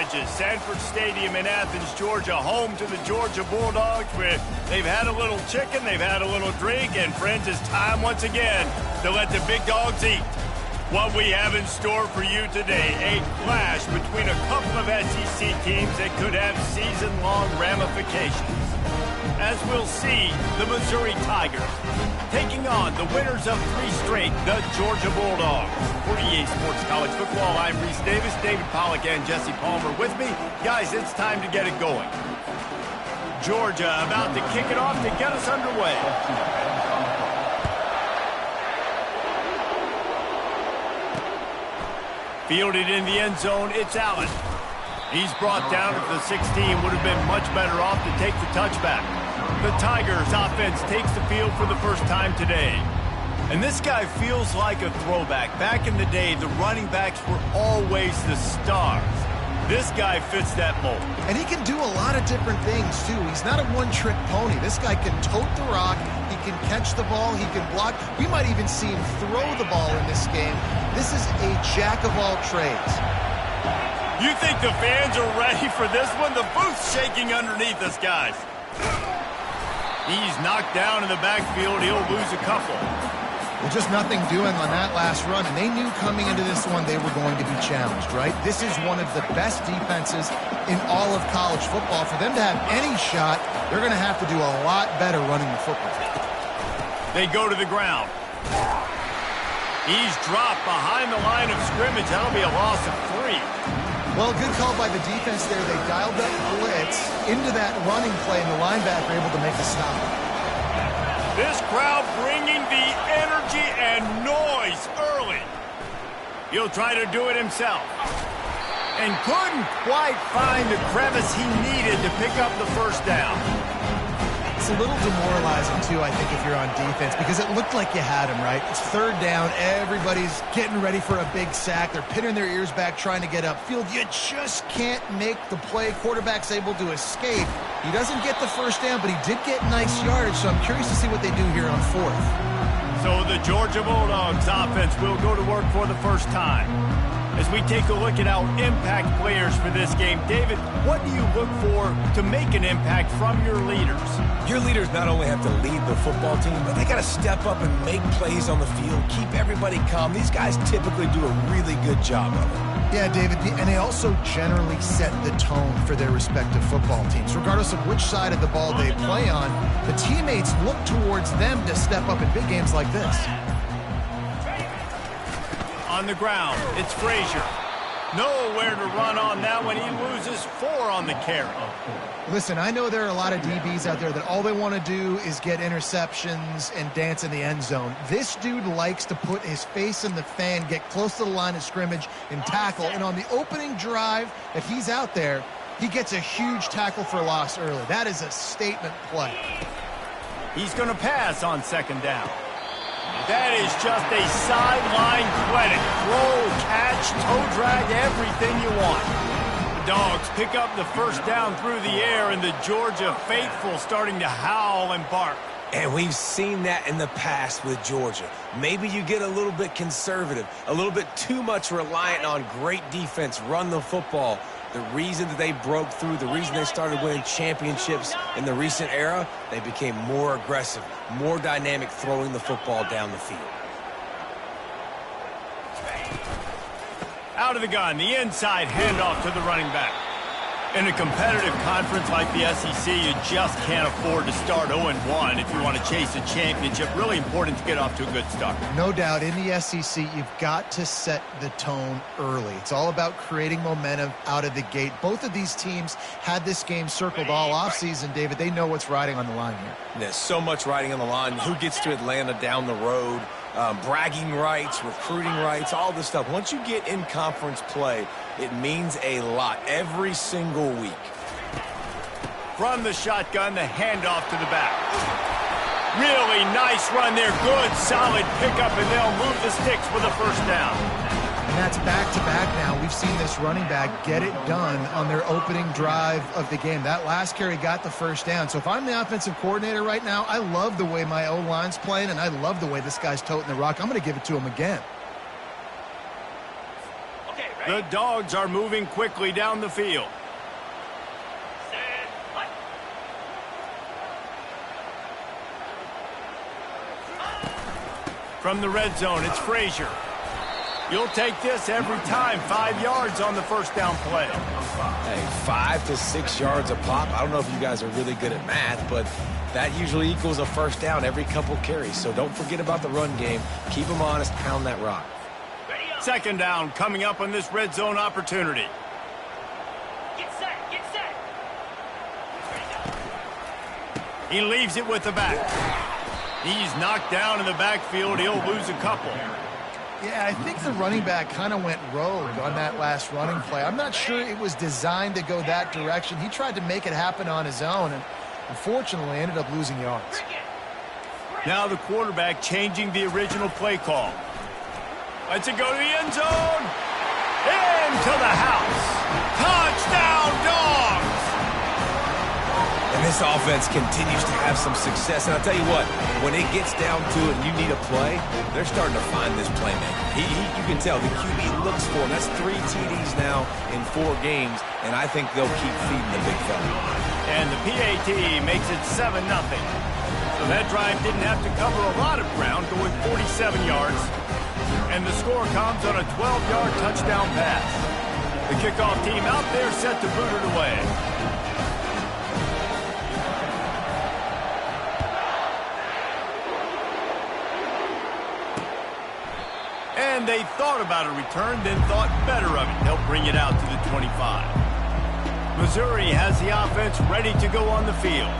stretches. Sanford Stadium in Athens, Georgia, home to the Georgia Bulldogs, where they've had a little chicken, they've had a little drink, and friends, it's time once again to let the big dogs eat. What we have in store for you today, a clash between a couple of SEC teams that could have season-long ramifications. As we'll see, the Missouri Tigers taking on the winners of 3 straight, the Georgia Bulldogs. For EA Sports College Football, I'm Reese Davis, David Pollack, and Jesse Palmer with me. Guys, it's time to get it going. Georgia about to kick it off to get us underway. Fielded in the end zone, it's Allen. He's brought down at the 16, would have been much better off to take the touchback. The Tigers offense takes the field for the first time today. And this guy feels like a throwback. Back in the day, the running backs were always the stars. This guy fits that mold. And he can do a lot of different things, too. He's not a one-trick pony. This guy can tote the rock. He can catch the ball. He can block. We might even see him throw the ball in this game. This is a jack of all trades. You think the fans are ready for this one? The booth's shaking underneath us, guys. He's knocked down in the backfield. He'll lose a couple. Well, just nothing doing on that last run, and they knew coming into this one they were going to be challenged, right? This is one of the best defenses in all of college football. For them to have any shot, they're going to have to do a lot better running the football. They go to the ground. He's dropped behind the line of scrimmage. That'll be a loss of 3. Well, good call by the defense there. They dialed that blitz into that running play, and the linebacker able to make the stop. This crowd bringing the energy and noise early. He'll try to do it himself. And couldn't quite find the crevice he needed to pick up the first down. It's a little demoralizing, too, I think, if you're on defense, because it looked like you had him, right? It's 3rd down. Everybody's getting ready for a big sack. They're pinning their ears back, trying to get upfield. You just can't make the play. Quarterback's able to escape. He doesn't get the first down, but he did get nice yardage, so I'm curious to see what they do here on 4th. So the Georgia Bulldogs offense will go to work for the first time. As we take a look at our impact players for this game, David, what do you look for to make an impact from your leaders? Your leaders not only have to lead the football team, but they got to step up and make plays on the field, keep everybody calm. These guys typically do a really good job of it. Yeah, David, and they also generally set the tone for their respective football teams. Regardless of which side of the ball they play on, the teammates look towards them to step up in big games like this. On the ground, it's Frazier. Nowhere to run on that one. He loses 4 on the carry. Listen, I know there are a lot of DBs out there that all they want to do is get interceptions and dance in the end zone. This dude likes to put his face in the fan, get close to the line of scrimmage, and tackle. And on the opening drive that he's out there, he gets a huge tackle for loss early. That is a statement play. He's going to pass on 2nd down. That is just a sideline clinic. Throw, catch, toe drag, everything you want. The Dogs pick up the first down through the air, and the Georgia faithful starting to howl and bark. And we've seen that in the past with Georgia. Maybe you get a little bit conservative, a little bit too much reliant on great defense, run the football. The reason that they broke through, the reason they started winning championships in the recent era, they became more aggressive, more dynamic throwing the football down the field. Out of the gun, the inside handoff to the running back. In a competitive conference like the SEC, you just can't afford to start 0-1 if you want to chase a championship. Really important to get off to a good start. No doubt, in the SEC, you've got to set the tone early. It's all about creating momentum out of the gate. Both of these teams had this game circled all offseason, David. They know what's riding on the line here. There's so much riding on the line. Who gets to Atlanta down the road? Bragging rights, recruiting rights, all this stuff. Once you get in conference play, it means a lot every single week. From the shotgun, the handoff to the back. Really nice run there. Good, solid pickup, and they'll move the sticks with a first down. And that's back-to-back now. We've seen this running back get it done on their opening drive of the game. That last carry got the first down. So if I'm the offensive coordinator right now, I love the way my O-line's playing, and I love the way this guy's toting the rock. I'm going to give it to him again. Okay, The Dogs are moving quickly down the field. From the red zone, it's Frazier. You'll take this every time. 5 yards on the first down play. Hey, 5 to 6 yards a pop. I don't know if you guys are really good at math, but that usually equals a first down every couple carries. So don't forget about the run game. Keep them honest. Pound that rock. Second down coming up on this red zone opportunity. Get set, get set. He leaves it with the back. He's knocked down in the backfield. He'll lose a couple. Yeah, I think the running back kind of went rogue on that last running play. I'm not sure it was designed to go that direction. He tried to make it happen on his own, and unfortunately ended up losing yards. Now the quarterback changing the original play call. Lets it go to the end zone. Into the house. Touchdown, Dogs! And this offense continues to have some success. And I'll tell you what, when it gets down to it and you need a play, they're starting to find this playmaker. You can tell the QB looks for him. That's 3 TDs now in 4 games, and I think they'll keep feeding the big fella. And the PAT makes it 7-0. So that drive didn't have to cover a lot of ground, going 47 yards. And the score comes on a 12-yard touchdown pass. The kickoff team out there set to boot it away. And they thought about a return, then thought better of it. They'll bring it out to the 25. Missouri has the offense ready to go on the field.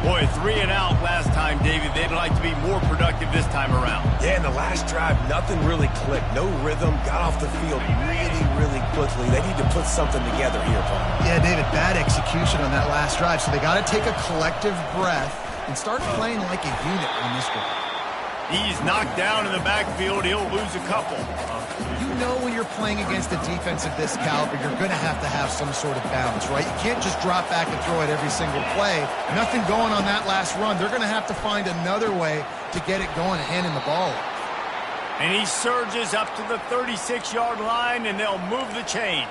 Boy, 3 and out last time, David. They'd like to be more productive this time around. Yeah, in the last drive, nothing really clicked. No rhythm, got off the field really, really quickly. They need to put something together here, Paul. Yeah, David, bad execution on that last drive, so they got to take a collective breath and start playing like a unit on this one. He's knocked down in the backfield. He'll lose a couple. You know when you're playing against a defense of this caliber, you're going to have some sort of balance, right? You can't just drop back and throw it every single play. Nothing going on that last run. They're going to have to find another way to get it going and handing the ball. And he surges up to the 36-yard line, and they'll move the chains.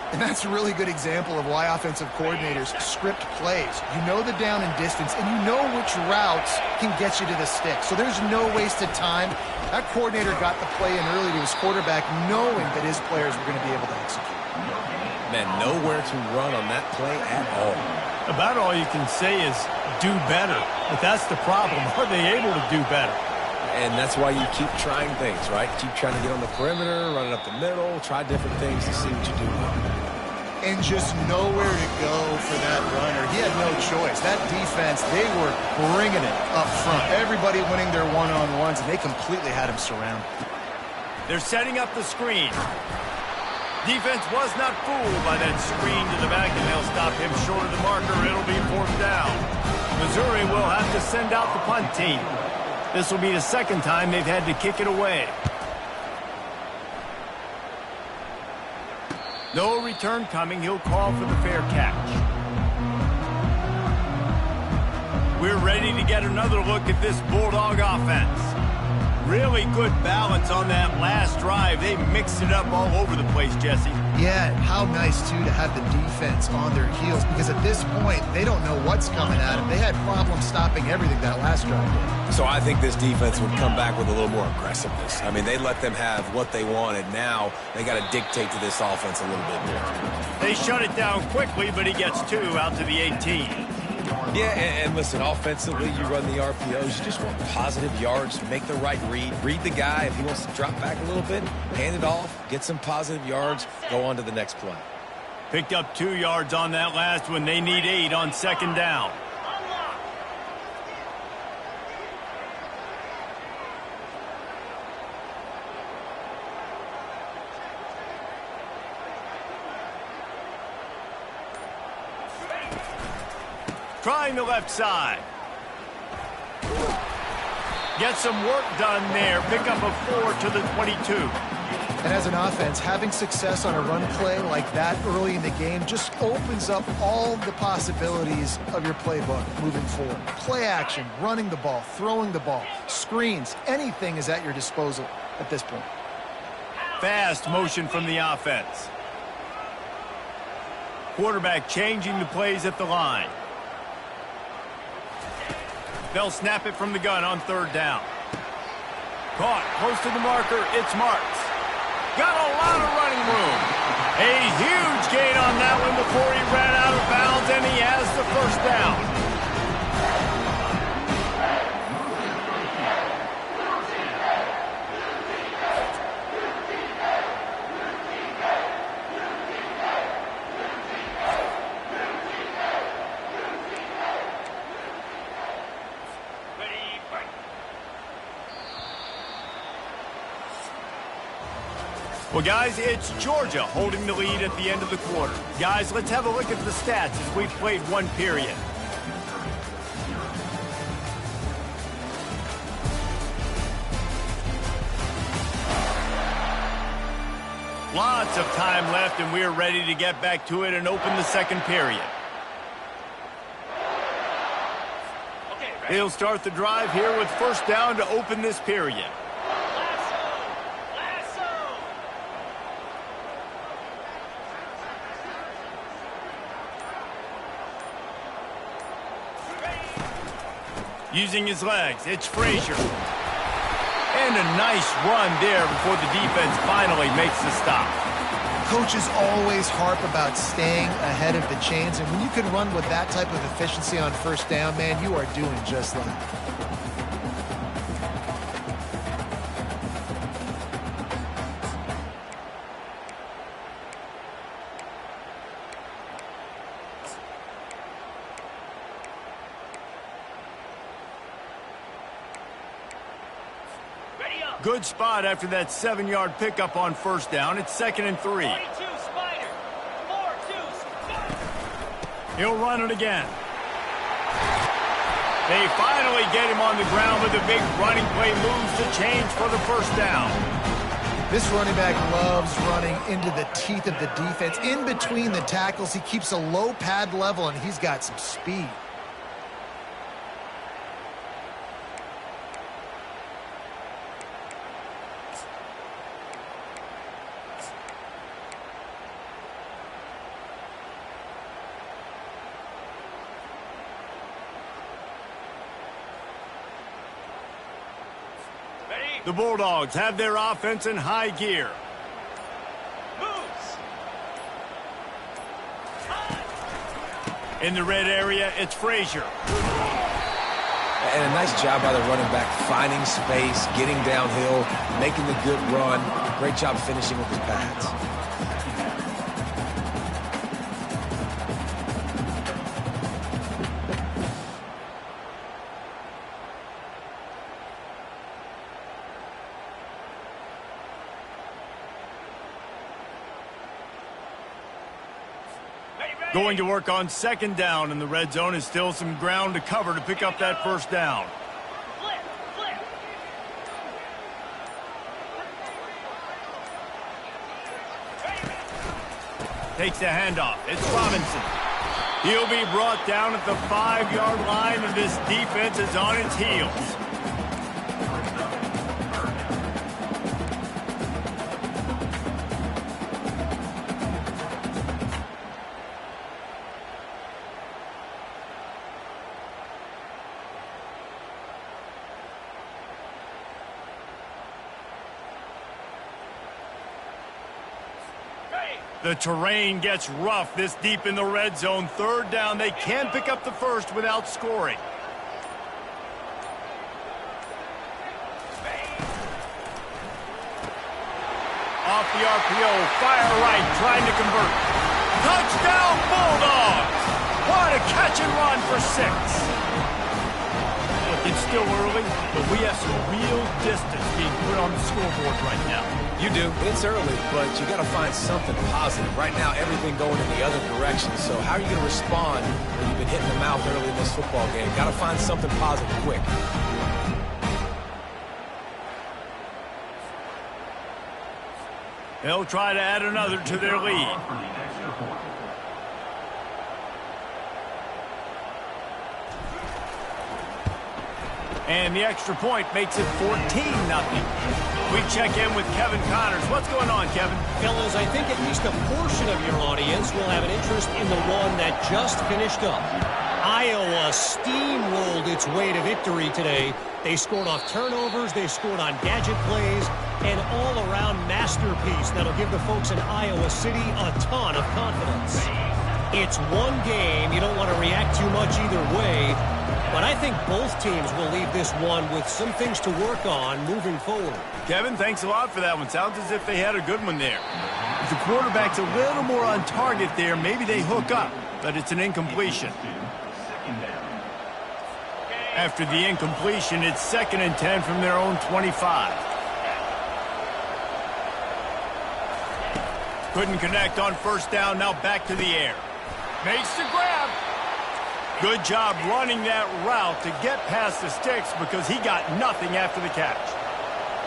And that's a really good example of why offensive coordinators script plays. You know the down and distance, and you know which routes can get you to the stick. So there's no wasted time. That coordinator got the play in early to his quarterback, knowing that his players were going to be able to execute. Man, nowhere to run on that play at all. About all you can say is do better. But that's the problem. Are they able to do better? And that's why you keep trying things, right? Keep trying to get on the perimeter, run it up the middle, try different things to see what you do. And just nowhere to go for that runner. He had no choice. That defense, they were bringing it up front. Everybody winning their one-on-ones, and they completely had him surrounded. They're setting up the screen. Defense was not fooled by that screen to the back, and they'll stop him short of the marker. It'll be 4th down. Missouri will have to send out the punt team. This will be the second time they've had to kick it away. No return coming. He'll call for the fair catch. We're ready to get another look at this Bulldog offense. Really good balance on that last drive. They mixed it up all over the place, Jesse. Yeah, how nice, too, to have the defense on their heels, because at this point, they don't know what's coming at them. They had problems stopping everything that last drive did. So I think this defense would come back with a little more aggressiveness. I mean, they let them have what they wanted. Now they got to dictate to this offense a little bit more. They shut it down quickly, but he gets 2 out to the 18. Yeah, and listen, offensively, you run the RPOs. You just want positive yards, make the right read the guy. If he wants to drop back a little bit, hand it off, get some positive yards, go on to the next play. Picked up 2 yards on that last one. They need 8 on second down. Trying the left side. Get some work done there. Pick up a 4 to the 22. And as an offense, having success on a run play like that early in the game just opens up all the possibilities of your playbook moving forward. Play action, running the ball, throwing the ball, screens, anything is at your disposal at this point. Fast motion from the offense. Quarterback changing the plays at the line. They'll snap it from the gun on third down. Caught close to the marker. It's Marks. Got a lot of running room. A huge gain on that one before he ran out of bounds, and he has the first down. Well, guys, it's Georgia holding the lead at the end of the quarter. Guys, let's have a look at the stats as we've played one period. Lots of time left, and we're ready to get back to it and open the second period. He'll start the drive here with first down to open this period. Using his legs, it's Frazier. And a nice run there before the defense finally makes the stop. Coaches always harp about staying ahead of the chains, and when you can run with that type of efficiency on first down, man, you are doing just that. Good spot after that 7-yard pickup on first down. It's 2nd and 3. 42 Spider. 4-2 Spider. He'll run it again. They finally get him on the ground with a big running play, moves to change for the first down. This running back loves running into the teeth of the defense. In between the tackles, he keeps a low pad level, and he's got some speed. The Bulldogs have their offense in high gear. Moves. In the red area, it's Frazier. And a nice job by the running back, finding space, getting downhill, making the good run. Great job finishing with his pads. Going to work on second down in the red zone is still some ground to cover to pick up that first down. Flip. Takes the handoff. It's Robinson. He'll be brought down at the 5-yard line, and this defense is on its heels. The terrain gets rough this deep in the red zone. Third down. They can pick up the first without scoring. Off the RPO. Fire right. Trying to convert. Touchdown Bulldogs. What a catch and run for 6. Look, it's still early, but we have some real distance being put on the scoreboard right now. You do. It's early, but you got to find something positive. Right now, everything going in the other direction. So how are you going to respond when you've been hitting the mouth early in this football game? Got to find something positive quick. They'll try to add another to their lead. And the extra point makes it 14-0. We check in with Kevin Connors. What's going on, Kevin? Fellas, I think at least a portion of your audience will have an interest in the one that just finished up. Iowa steamrolled its way to victory today. They scored off turnovers, they scored on gadget plays, an all-around masterpiece that'll give the folks in Iowa City a ton of confidence. It's one game. You don't want to react too much either way, but I think both teams will leave this one with some things to work on moving forward. Kevin, thanks a lot for that one. Sounds as if they had a good one there. If the quarterback's a little more on target there, maybe they hook up, but it's an incompletion. After the incompletion, it's 2nd and 10 from their own 25. Couldn't connect on first down, now back to the air. Makes the grab. Good job running that route to get past the sticks because he got nothing after the catch.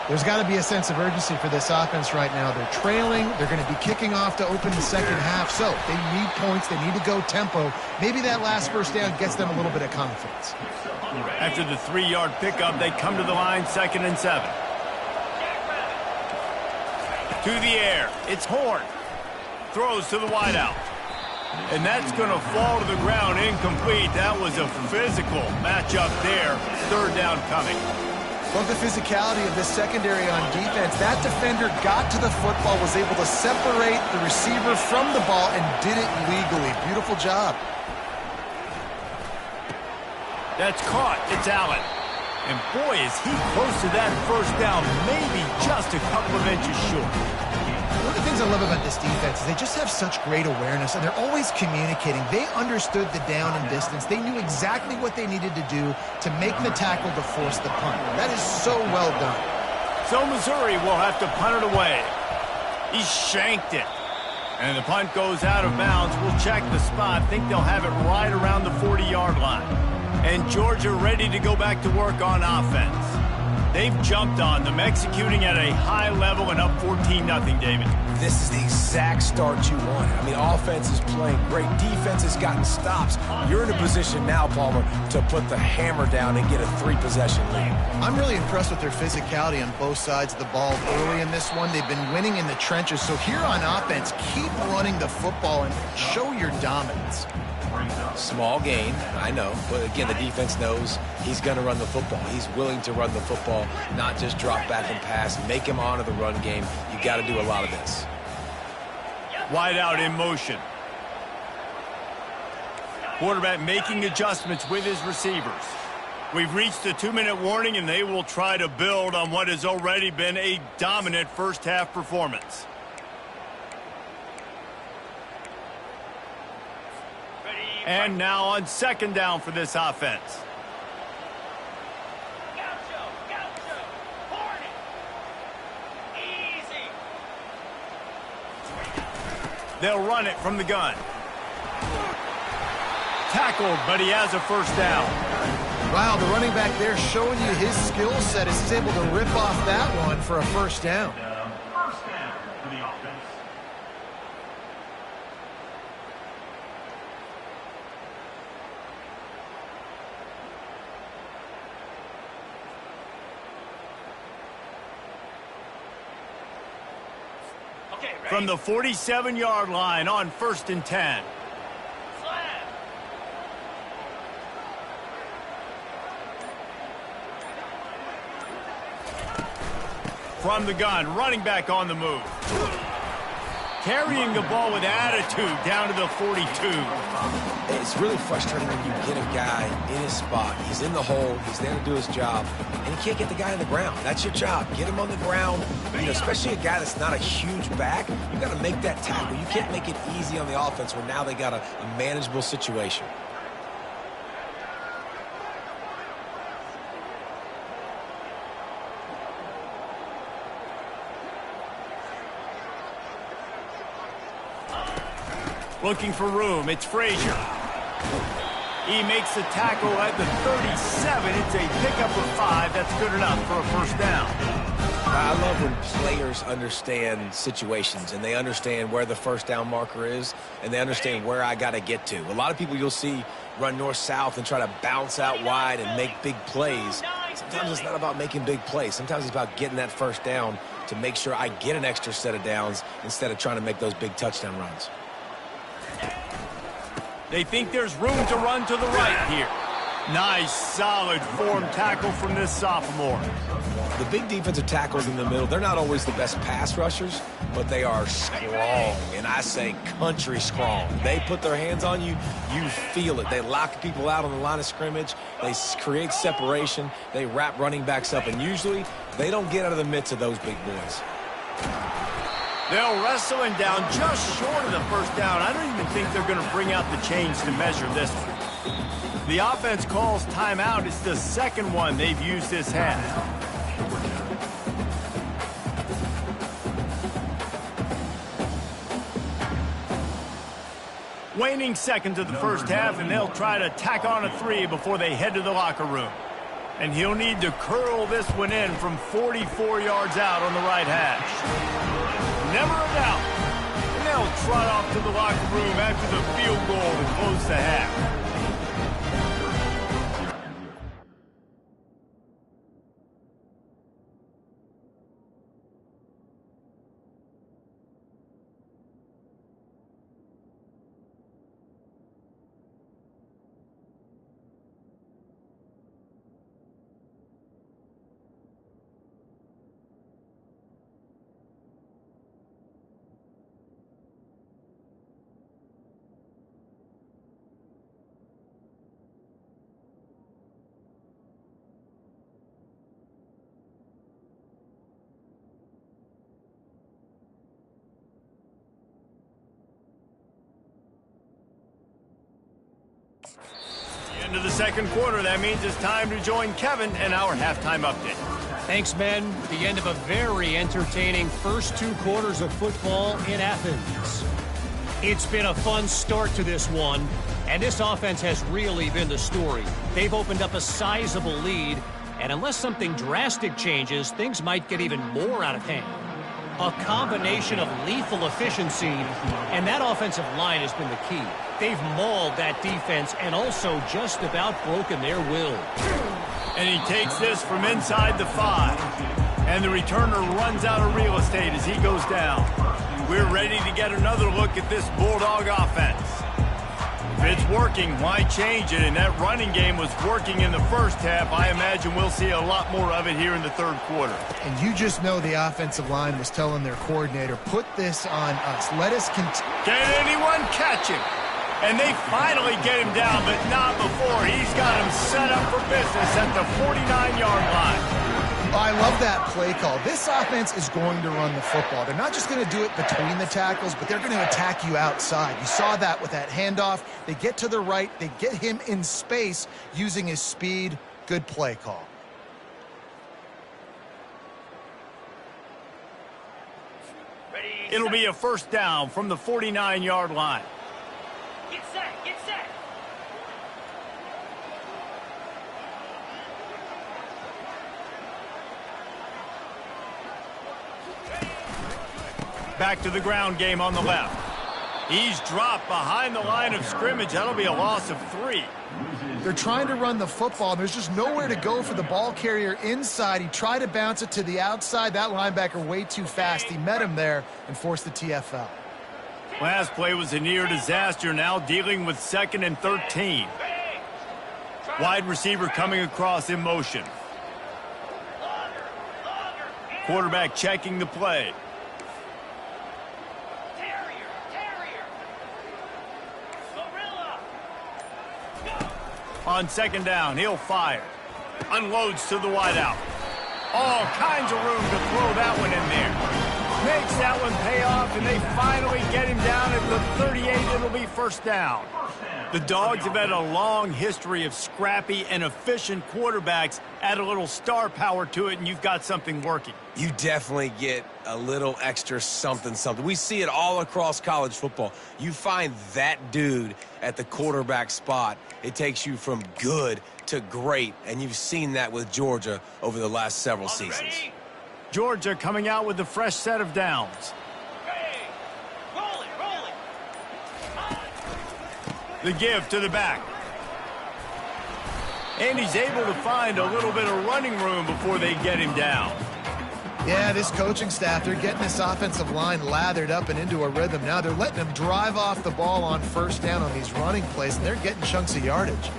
There's got to be a sense of urgency for this offense right now. They're trailing. They're going to be kicking off to open the second half. So they need points. They need to go tempo. Maybe that last first down gets them a little bit of confidence. After the 3-yard pickup, they come to the line, 2nd and 7. To the air. It's Horn. Throws to the wideout. And that's going to fall to the ground incomplete. That was a physical matchup there. 3rd down coming. Love the physicality of this secondary on defense. That defender got to the football, was able to separate the receiver from the ball, and did it legally. Beautiful job. That's caught. It's Allen. And boy, is he close to that first down, maybe just a couple of inches short. One of the things I love about this defense is they just have such great awareness, and they're always communicating. They understood the down and distance. They knew exactly what they needed to do to make the tackle to force the punt. That is so well done. So Missouri will have to punt it away. He shanked it. And the punt goes out of bounds. We'll check the spot. Think they'll have it right around the 40-yard line. And Georgia ready to go back to work on offense. They've jumped on them, executing at a high level and up 14-0, David. This is the exact start you wanted. I mean, offense is playing great. Defense has gotten stops. You're in a position now, Palmer, to put the hammer down and get a 3-possession lead. I'm really impressed with their physicality on both sides of the ball early in this one. They've been winning in the trenches. So here on offense, keep running the football and show your dominance. Small gain, I know, but again, the defense knows he's going to run the football. He's willing to run the football, not just drop back and pass, make him honor the run game. You got to do a lot of this. Wide out in motion. Quarterback making adjustments with his receivers. We've reached the 2-minute warning, and they will try to build on what has already been a dominant first-half performance. And now on 2nd down for this offense. They'll run it from the gun. Tackled, but he has a first down. Wow, the running back there showing you his skill set is able to rip off that one for a first down. First down for the offense. From the 47-yard line on 1st and 10. From the gun, running back on the move. Carrying the ball with attitude down to the 42. It's really frustrating when you get a guy in his spot. He's in the hole. He's there to do his job. And you can't get the guy on the ground. That's your job. Get him on the ground. You know, especially a guy that's not a huge back. You got to make that tackle. You can't make it easy on the offense where now they got a manageable situation. Looking for room. It's Frazier. He makes the tackle at the 37. It's a pickup of 5. That's good enough for a first down. I love when players understand situations and they understand where the first down marker is and they understand where I got to get to. A lot of people you'll see run north-south and try to bounce out wide and make big plays. Sometimes it's not about making big plays. Sometimes it's about getting that first down to make sure I get an extra set of downs instead of trying to make those big touchdown runs. They think there's room to run to the right here. Nice, solid form tackle from this sophomore. The big defensive tackles in the middle, they're not always the best pass rushers, but they are strong, and I say country strong. They put their hands on you, you feel it. They lock people out on the line of scrimmage. They create separation. They wrap running backs up, and usually they don't get out of the midst of those big boys. They'll wrestle him down just short of the first down. I don't even think they're going to bring out the chains to measure this one. The offense calls timeout. It's the second one they've used this half. Waning seconds of the first half, and they'll try to tack on a 3 before they head to the locker room. And he'll need to curl this one in from 44 yards out on the right hash. Never a doubt. And they'll trot off to the locker room after the field goal to close the half. Into the second quarter, that means it's time to join Kevin and our halftime update. Thanks, Ben. The end of a very entertaining first 2 quarters of football in Athens. It's been a fun start to this one, and this offense has really been the story. They've opened up a sizable lead, and unless something drastic changes, things might get even more out of hand. A combination of lethal efficiency, and that offensive line has been the key. They've mauled that defense and also just about broken their will. And he takes this from inside the 5. And the returner runs out of real estate as he goes down. We're ready to get another look at this Bulldog offense. If it's working, why change it? And that running game was working in the first half. I imagine we'll see a lot more of it here in the third quarter. And you just know the offensive line was telling their coordinator, put this on us. Let us continue. Can anyone catch him? And they finally get him down, but not before. He's got him set up for business at the 49-yard line. I love that play call. This offense is going to run the football. They're not just going to do it between the tackles, but they're going to attack you outside. You saw that with that handoff. They get to the right. They get him in space using his speed. Good play call. It'll be a first down from the 49-yard line. Get set, get set. Back to the ground game on the left. He's dropped behind the line of scrimmage. That'll be a loss of 3. They're trying to run the football. There's just nowhere to go for the ball carrier inside. He tried to bounce it to the outside. That linebacker way too fast. He met him there and forced the TFL. Last play was a near disaster. Now dealing with 2nd and 13. Wide receiver coming across in motion. Quarterback checking the play. On 2nd down, he'll fire. Unloads to the wideout. All kinds of room to throw that one in there. Makes that one pay off, and they finally get him down at the 38. It'll be first down. The Dogs have had a long history of scrappy and efficient quarterbacks. Add a little star power to it, and you've got something working. You definitely get a little extra something. We see it all across college football. You find that dude at the quarterback spot, it takes you from good to great, and you've seen that with Georgia over the last several seasons. Georgia coming out with a fresh set of downs. The give to the back. And he's able to find a little bit of running room before they get him down. Yeah, this coaching staff, they're getting this offensive line lathered up and into a rhythm. Now they're letting them drive off the ball on first down on these running plays, and they're getting chunks of yardage.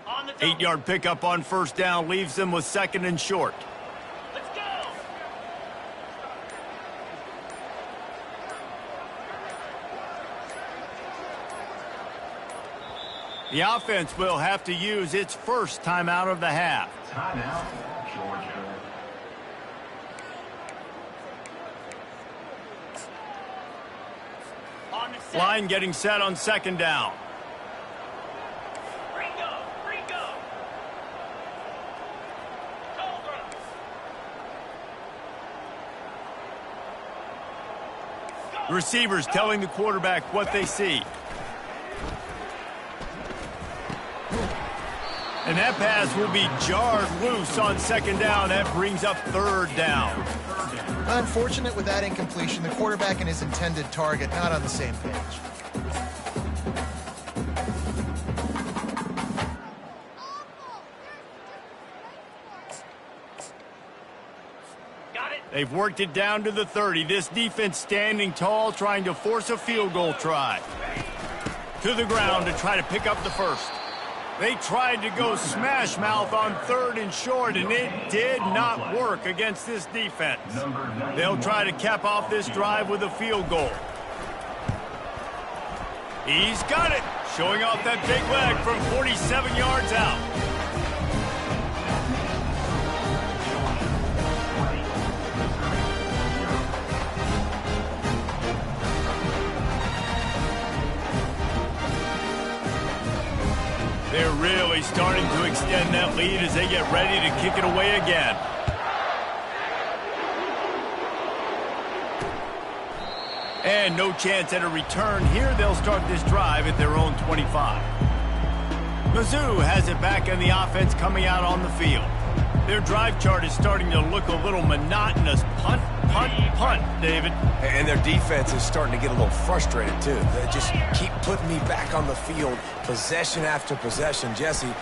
On the 8-yard pickup on first down leaves them with 2nd and short. Let's go. The offense will have to use its first timeout of the half. Timeout, Georgia. On the set. Line getting set on 2nd down. Ringo. Ringo. Cobra. The receivers telling the quarterback what they see. And that pass will be jarred loose on 2nd down. That brings up 3rd down. Unfortunate with that incompletion. The quarterback and his intended target not on the same page. Got it. They've worked it down to the 30. This defense standing tall, trying to force a field goal try. To the ground to try to pick up the first. They tried to go smash mouth on 3rd and short, and it did not work against this defense. They'll try to cap off this drive with a field goal. He's got it, showing off that big leg from 47 yards out. They're really starting to extend that lead as they get ready to kick it away again. And no chance at a return here. They'll start this drive at their own 25. Mizzou has it back in the offense coming out on the field. Their drive chart is starting to look a little monotonous. Punt, punt, punt, David. And their defense is starting to get a little frustrated, too. They just keep putting me back on the field, possession after possession. Jesse,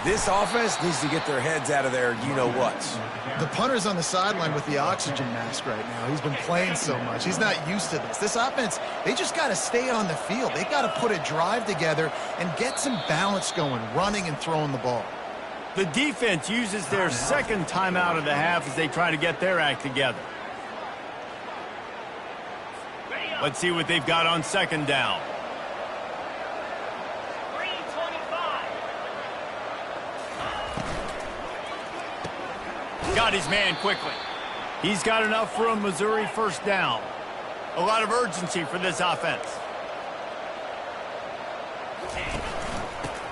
this offense needs to get their heads out of their you-know-whats. The punter's on the sideline with the oxygen mask right now. He's been playing so much. He's not used to this. This offense, they just got to stay on the field. They got to put a drive together and get some balance going, running and throwing the ball. The defense uses their 2nd timeout of the half as they try to get their act together. Let's see what they've got on 2nd down. 325. Got his man quickly. He's got enough for a Missouri 1st down. A lot of urgency for this offense.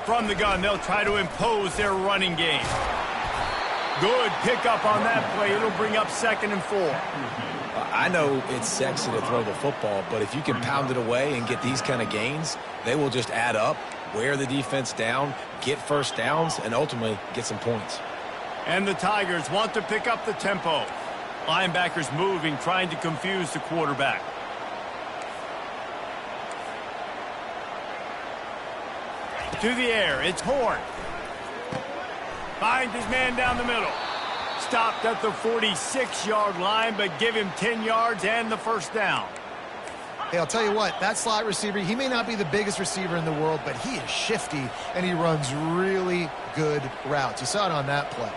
From the gun, they'll try to impose their running game. Good pickup on that play. It'll bring up 2nd and 4. I know it's sexy to throw the football, but if you can pound it away and get these kind of gains, they will just add up, wear the defense down, get 1st downs, and ultimately get some points. And the Tigers want to pick up the tempo. Linebackers moving, trying to confuse the quarterback. To the air, it's Horn. Finds his man down the middle. Stopped at the 46-yard line, but give him 10 yards and the 1st down. Hey, I'll tell you what, that slot receiver, he may not be the biggest receiver in the world, but he is shifty, and he runs really good routes. You saw it on that play.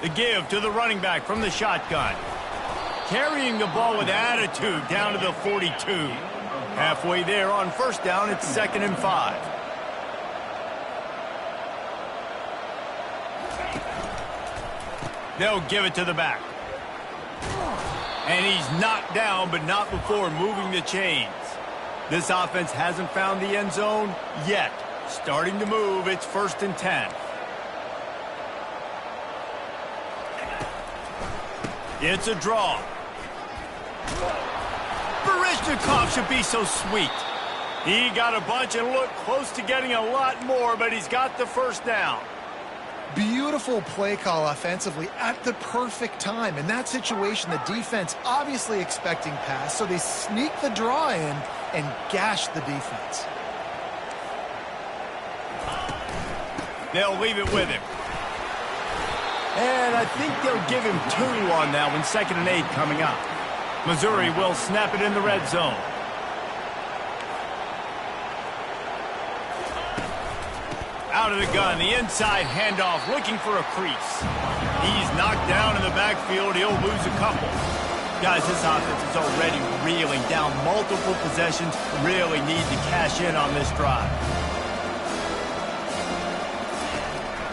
The give to the running back from the shotgun. Carrying the ball with attitude down to the 42. Halfway there on 1st down, it's 2nd and 5. They'll give it to the back. And he's knocked down, but not before moving the chains. This offense hasn't found the end zone yet. Starting to move, it's 1st and 10. It's a draw. Barishnikov should be so sweet. He got a bunch and looked close to getting a lot more, but he's got the first down. Beautiful play call offensively at the perfect time. In that situation, the defense obviously expecting pass, so they sneak the draw in and gash the defense. They'll leave it with him. And I think they'll give him 2 on that one. 2nd and 8 coming up. Missouri will snap it in the red zone. Out of the gun, the inside handoff, looking for a crease. He's knocked down in the backfield. He'll lose a couple. Guys, this offense is already reeling down multiple possessions. Really need to cash in on this drive.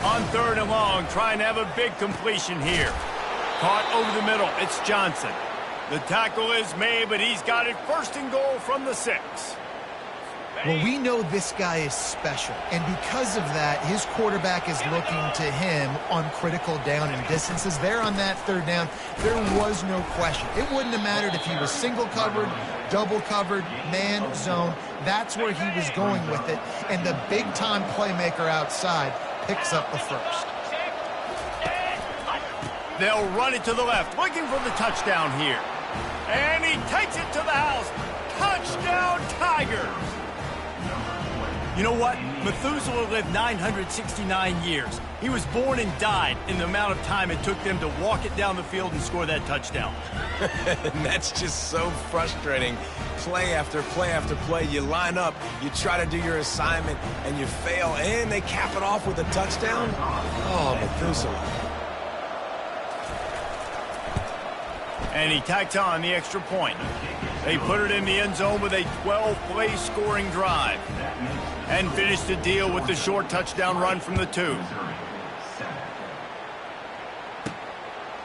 On 3rd and long, trying to have a big completion here. Caught over the middle. It's Johnson. The tackle is made, but he's got it 1st and goal from the 6. Well, we know this guy is special, and because of that, his quarterback is looking to him on critical down and distances. There on that 3rd down, there was no question. It wouldn't have mattered if he was single covered, double covered, man, zone. That's where he was going with it, and the big-time playmaker outside picks up the first. They'll run it to the left, looking for the touchdown here. And he takes it to the house. Touchdown, Tigers! You know what? Methuselah lived 969 years. He was born and died in the amount of time it took them to walk it down the field and score that touchdown. And that's just so frustrating. Play after play after play. You line up, you try to do your assignment, and you fail, and they cap it off with a touchdown? Oh, Methuselah. And he tacks on the extra point. They put it in the end zone with a 12-play scoring drive. And finish the deal with the short touchdown run from the 2.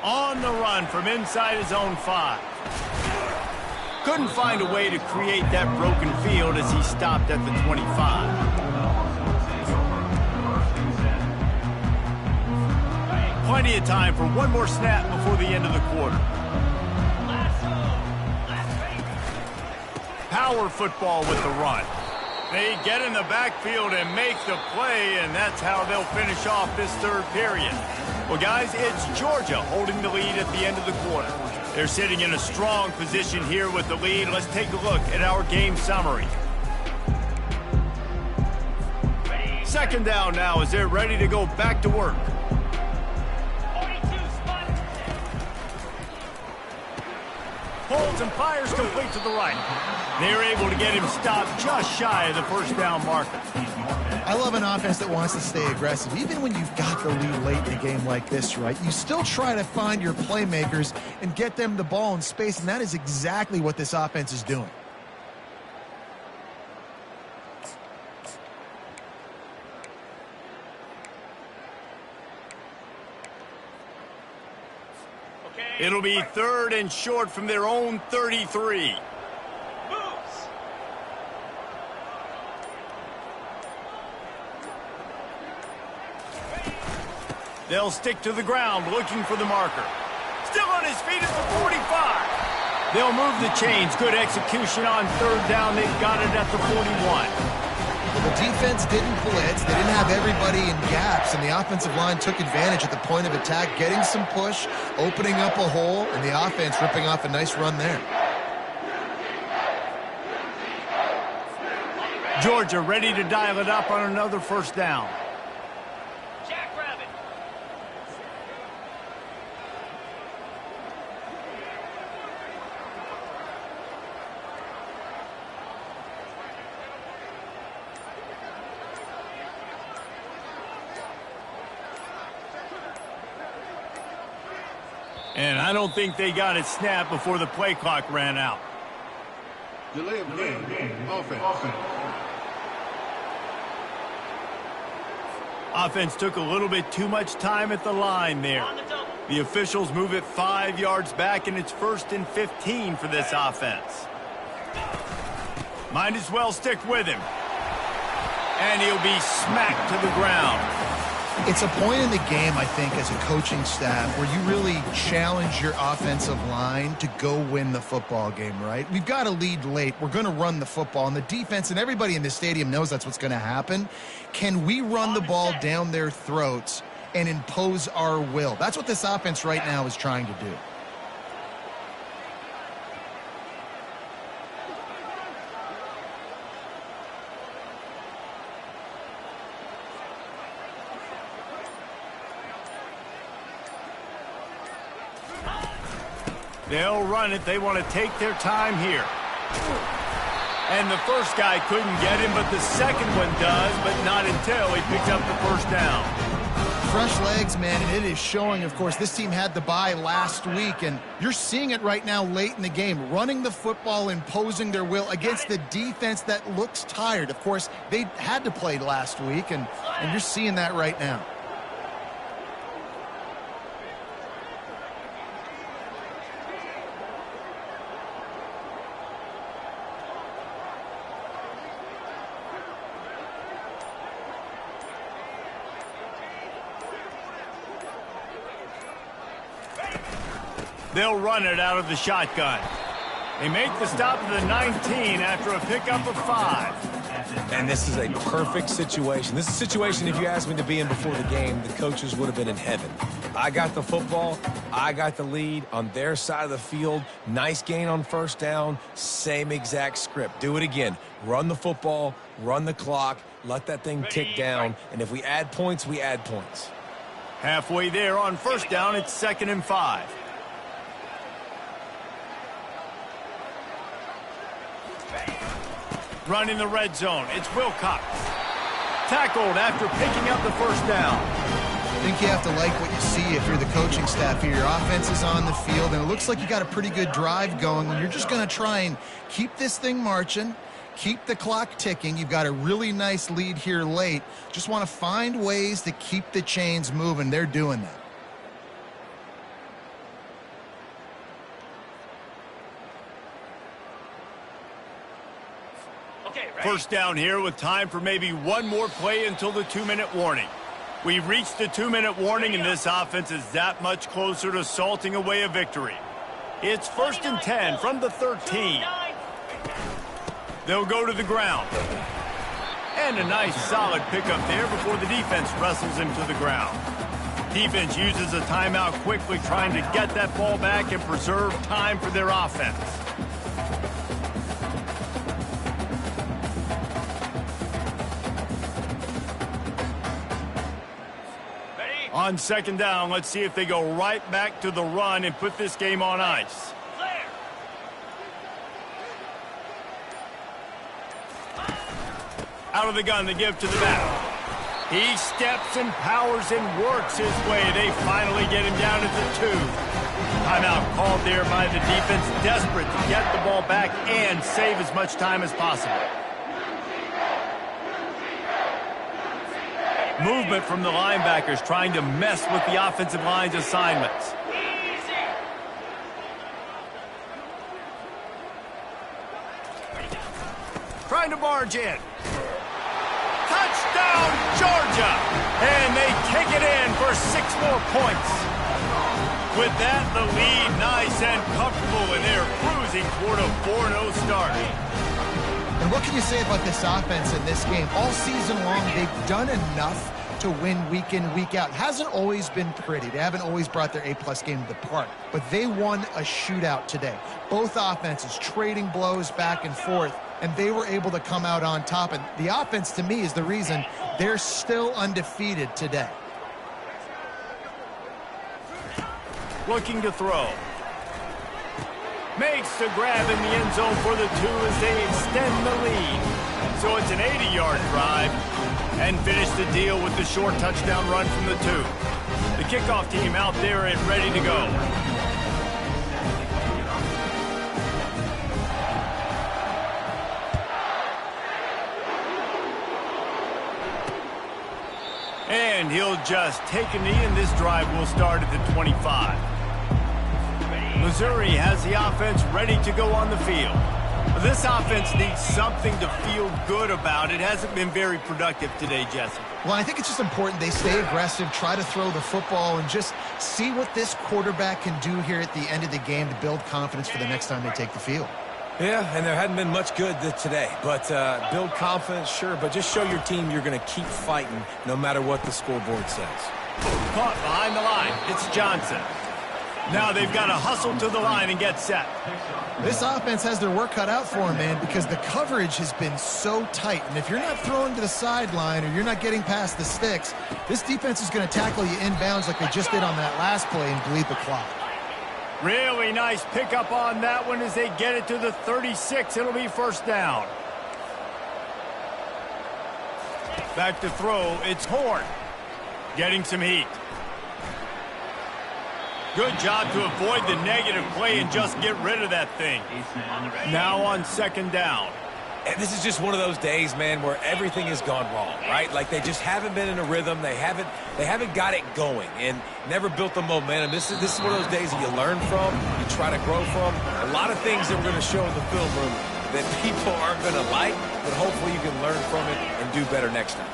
On the run from inside his own 5. Couldn't find a way to create that broken field as he stopped at the 25. Plenty of time for one more snap before the end of the quarter. Power football with the run. They get in the backfield and make the play, and that's how they'll finish off this 3rd period. Well, guys, it's Georgia holding the lead at the end of the quarter. They're sitting in a strong position here with the lead. Let's take a look at our game summary. 2nd down now as they're ready to go back to work. Holds and fires complete to the right. They're able to get him stopped just shy of the 1st down marker. I love an offense that wants to stay aggressive. Even when you've got the lead late in a game like this, right, you still try to find your playmakers and get them the ball in space, and that is exactly what this offense is doing. It'll be 3rd and short from their own 33. They'll stick to the ground, looking for the marker. Still on his feet at the 45. They'll move the chains. Good execution on 3rd down. They've got it at the 41. The defense didn't blitz. They didn't have everybody in gaps, and the offensive line took advantage at the point of attack, getting some push, opening up a hole, and the offense ripping off a nice run there. Georgia ready to dial it up on another 1st down. And I don't think they got it snapped before the play clock ran out. Delay of game. Offense. Offense took a little bit too much time at the line there. The officials move it 5 yards back, and it's 1st and 15 for this offense. Might as well stick with him. And he'll be smacked to the ground. It's a point in the game, I think, as a coaching staff where you really challenge your offensive line to go win the football game, right? We've got a lead late. We're going to run the football. And the defense and everybody in the stadium knows that's what's going to happen. Can we run the ball down their throats and impose our will? That's what this offense right now is trying to do. They'll run it. They want to take their time here. And the first guy couldn't get him, but the second one does, but not until he picked up the first down. Fresh legs, man, and it is showing. Of course, this team had the bye last week, and you're seeing it right now late in the game, running the football, imposing their will against the defense that looks tired. Of course, they had to play last week, and you're seeing that right now. They'll run it out of the shotgun. They make the stop at the 19 after a pickup of 5. And this is a perfect situation. This is a situation, if you asked me to be in before the game, the coaches would have been in heaven. I got the football. I got the lead on their side of the field. Nice gain on first down. Same exact script. Do it again. Run the football, run the clock, let that thing tick down. And if we add points, we add points. Halfway there on first down, it's 2nd and 5. Running the red zone, it's Wilcox. Tackled after picking up the first down. I think you have to like what you see if you're the coaching staff here. Your offense is on the field, and it looks like you got a pretty good drive going. You're just going to try and keep this thing marching, keep the clock ticking. You've got a really nice lead here late. Just want to find ways to keep the chains moving. They're doing that. First down here with time for maybe one more play until the 2-minute warning. We've reached the 2-minute warning, and this offense is that much closer to salting away a victory. It's 1st and 10 from the 13. They'll go to the ground. And a nice solid pickup there before the defense wrestles him to the ground. Defense uses a timeout quickly, trying to get that ball back and preserve time for their offense. On 2nd down, let's see if they go right back to the run and put this game on ice. Out of the gun, they give to the back. He steps and powers and works his way. They finally get him down at the 2. Timeout called there by the defense, desperate to get the ball back and save as much time as possible. Movement from the linebackers trying to mess with the offensive line's assignments. Trying to barge in. Touchdown, Georgia! And they take it in for 6 more points. With that, the lead nice and comfortable, and they're cruising toward a 4-0 start. And what can you say about this offense in this game? All season long, they've done enough to win week in, week out. Hasn't always been pretty. They haven't always brought their A-plus game to the park, but they won a shootout today. Both offenses trading blows back and forth, and they were able to come out on top. And the offense, to me, is the reason they're still undefeated today. Looking to throw. Makes the grab in the end zone for the 2 as they extend the lead. So it's an 80-yard drive, and finish the deal with the short touchdown run from the 2. The kickoff team out there and ready to go. And he'll just take a knee, and this drive will start at the 25. Missouri has the offense ready to go on the field. This offense needs something to feel good about. It hasn't been very productive today, Jesse. Well, I think it's just important they stay aggressive, try to throw the football, and just see what this quarterback can do here at the end of the game to build confidence for the next time they take the field. Yeah, and there hadn't been much good today. But build confidence, sure, but just show your team you're going to keep fighting no matter what the scoreboard says. Caught behind the line. It's Johnson. Now they've got to hustle to the line and get set. This offense has their work cut out for them, man, because the coverage has been so tight. And if you're not throwing to the sideline or you're not getting past the sticks, this defense is going to tackle you inbounds like they just did on that last play and bleed the clock. Really nice pickup on that one as they get it to the 36. It'll be first down. Back to throw. It's Horn. Getting some heat. Good job to avoid the negative play and just get rid of that thing. Now on second down. And this is just one of those days, man, where everything has gone wrong, right? Like they just haven't been in a rhythm. They haven't got it going and never built the momentum. This is one of those days that you learn from, you try to grow from. A lot of things that we're going to show in the film room that people aren't going to like, but hopefully you can learn from it and do better next time.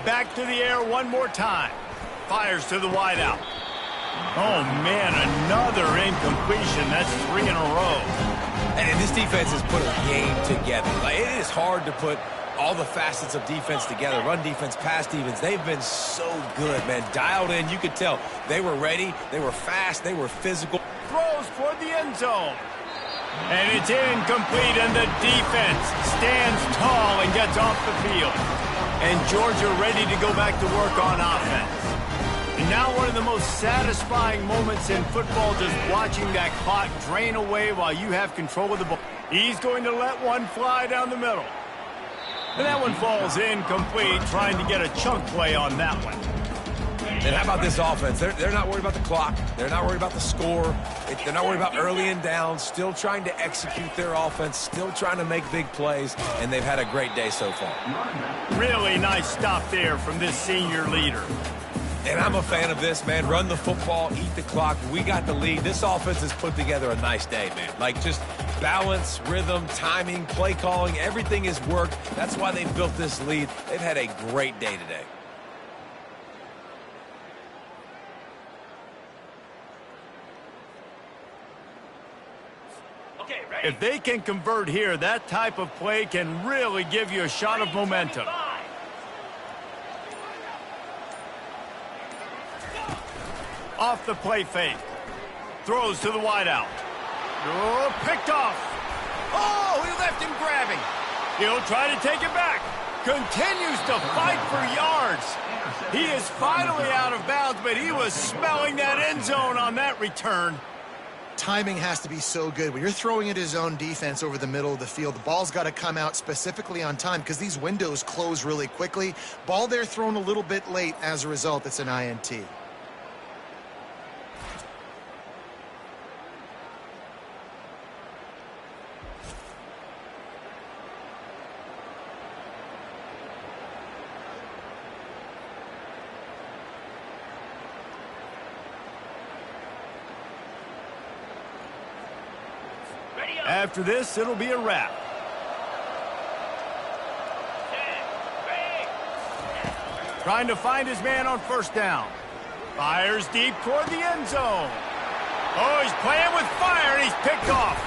Back to the air one more time. Fires to the wideout. Oh, man, another incompletion. That's 3 in a row. And this defense has put a game together. Like, it is hard to put all the facets of defense together. Run defense, pass defense. They've been so good, man. Dialed in. You could tell they were ready. They were fast. They were physical. Throws toward the end zone. And it's incomplete, and the defense stands tall and gets off the field. And Georgia ready to go back to work on offense. And now one of the most satisfying moments in football, just watching that clock drain away while you have control of the ball. He's going to let one fly down the middle. And that one falls incomplete, trying to get a chunk play on that one. And how about this offense? They're not worried about the clock. They're not worried about the score. They're not worried about early and down. Still trying to execute their offense. Still trying to make big plays. And they've had a great day so far. Really nice stop there from this senior leader. And I'm a fan of this, man. Run the football, eat the clock. We got the lead. This offense has put together a nice day, man. Like just balance, rhythm, timing, play calling, everything has worked. That's why they've built this lead. They've had a great day today. Okay, ready? If they can convert here, that type of play can really give you a shot of momentum. Off the play fake. Throws to the wideout. Oh, picked off. Oh, he left him grabbing. He'll try to take it back. Continues to fight for yards. He is finally out of bounds, but he was smelling that end zone on that return. Timing has to be so good. When you're throwing at his own defense over the middle of the field, the ball's got to come out specifically on time because these windows close really quickly. Ball there thrown a little bit late. As a result, it's an INT. After this, it'll be a wrap. Trying to find his man on first down. Fires deep toward the end zone. Oh, he's playing with fire, and he's picked off.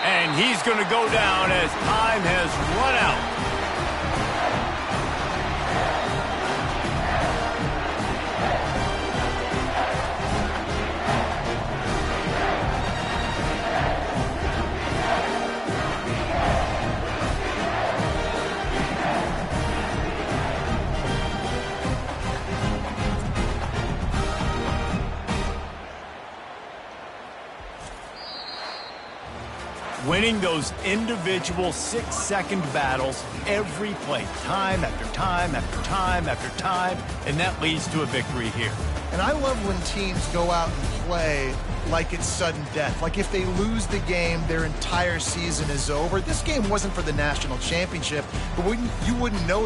And he's going to go down as time has run out. Winning those individual 6-second battles every play, time after time after time after time, and that leads to a victory here. And I love when teams go out and play like it's sudden death. Like if they lose the game, their entire season is over. This game wasn't for the national championship, but you wouldn't know